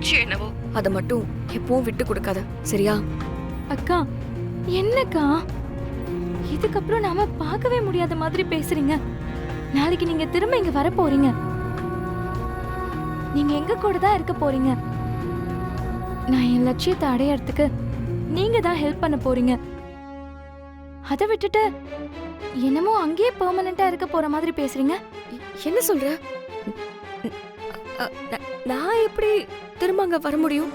லட்சியம் என்னவோ அதை மட்டும் எப்பவும் விட்டு கொடுக்காத, சரியா? அக்கா, என்னக்கா இதுக்கப்புறம் நாம பார்க்கவே முடியாத மாதிரி பேசுறீங்க? நாளைக்கு நீங்க திரும்ப இங்க வர போறீங்க. நீங்க எங்க கூட தான் இருக்க போறீங்க. நான் என் லட்சியத்தை அடையறதுக்கு நீங்க தான் ஹெல்ப் பண்ண போறீங்க. அதை விட்டுட்டு என்னமோ அங்கேயே பெர்மனண்டா இருக்க போற மாதிரி பேசுறீங்க. என்ன சொல்ற? நான் எப்படி திரும்ப அங்க வர முடியும்?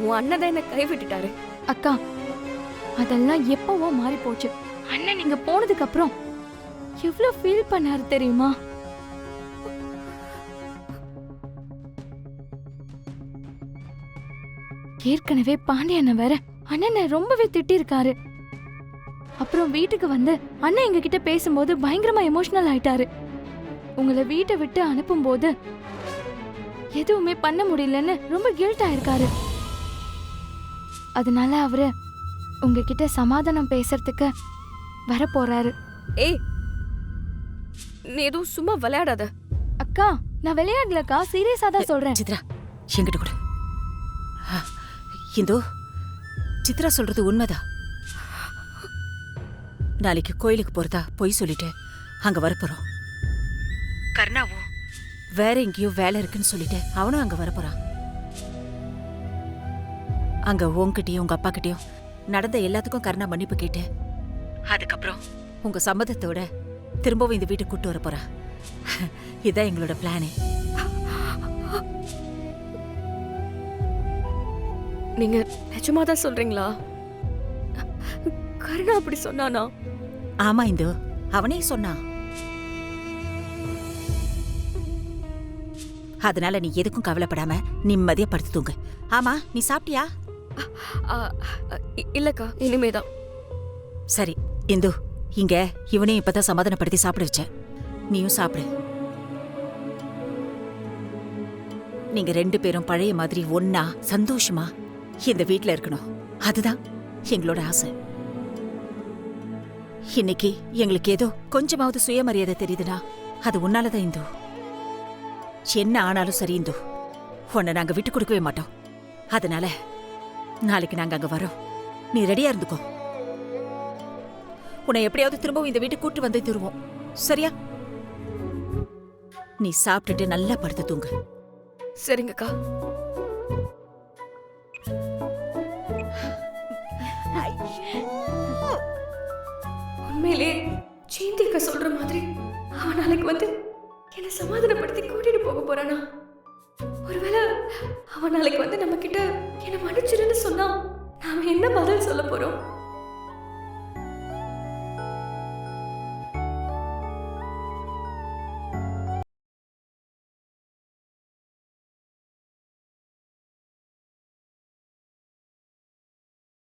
உன் அண்ணன் தான் என்ன கைவிட்டுட்டாரு. அக்கா, அதெல்லாம் எப்பவோ மாறி போச்சு. அண்ணன் நீங்க போனதுக்கு அப்புறம் எவ்வளவு ஃபீல் பண்ணாரு தெரியுமா? ஏற்கனவே பாண்டியண்ண வேற அண்ணனை ரொம்பவே திட்டிருக்காரு. அப்புறம் வீட்டுக்கு வந்து அண்ணன் எங்க கிட்ட பேசும்போது பயங்கரமா எமோஷனல் ஆயிட்டாரு. உங்களை வீட்டை விட்டு அனுப்பும் போது எதுவுமே பண்ண முடியலன்னு ரொம்ப கில்ட் ஆயிருக்காரு. அதனால அவரு உங்ககிட்ட சமாதானம் பேசுறதுக்கு வர போறாரு. ஏய், நீ எதுவும் சும்மா விளையாடாத. அக்கா, நான் விளையாடலக்கா, சீரியஸா தான் சொல்றேன். சித்ரா, என்கிட்ட கொடு. இந்தோ, சித்ரா சொல்றது உண்மைதான். நாளைக்கு கோயிலுக்கு போறதா பொய் சொல்லிட்டு அங்க வரப்போறோம். கர்ணாவும் வேற எங்கேயோ வேலை இருக்குன்னு சொல்லிட்டு அவனும் அங்க வரப்போறான். அங்க உங்ககிட்டயும் உங்க அப்பா கிட்டயும் நடந்த எல்லாத்துக்கும் கர்ணா மன்னிப்பு கேட்டு அதுக்கப்புறம் உங்க சம்மதத்தோட திரும்பவும் இந்த வீட்டுக்கு கூட்டு வர போறா. இதான் எங்களோட பிளானே. நீங்க நிஜமாதான் சொல்றீங்களா? கருணா அப்படி சொன்னானா? ஆமா இந்து, அவனே சொன்னான். அதனால நீ எதுக்கும் கவலைப்படாம நிம்மதியா படுத்து தூங்கு. ஆமா, நீ சாப்பிட்டியா? இல்லக்கா, இனிமேதான். சரி இந்து, இங்க இவனையும் இப்பதான் சமாதானப்படுத்தி சாப்பிட வச்ச. நீயும் சாப்பிடு. நீங்க 2 பேரும் பழைய மாதிரி ஒன்னா சந்தோஷமா இந்த வீட்ல இருக்கணும். அதுதான் எங்களோட ஆசை. இன்னைக்கு எங்களுக்கு ஏதோ கொஞ்சமாவது சுயமரியாதை தெரியுதுன்னா அது உன்னாலதான் இந்து. என்ன ஆனாலும் சரி இந்து, உன்னை நாங்க விட்டு கொடுக்கவே மாட்டோம். அதனால நாளைக்கு நாங்க அங்க வரோம். நீ ரெடியா இருந்துக்கோ. உன்னை எப்படியாவது திரும்பவும் இந்த வீட்டுக்கு கூட்டு வந்து தருவோம், சரியா? நீ சாப்பிட்டுட்டு நல்லா படுத்து தூங்கு. சரிங்கக்கா. உண்மையிலே ஜெயந்திக்கா சொல்ற மாதிரி அவன் நாளைக்கு வந்து என்ன சமாதானப்படுத்தி கூட்டிட்டு போக போறானா? ஒருவேளை அவன் நாளைக்கு வந்து நம்ம கிட்ட என்ன மன்னிச்சிருன்னு சொன்னா நாம என்ன பதில் சொல்ல போறோம்?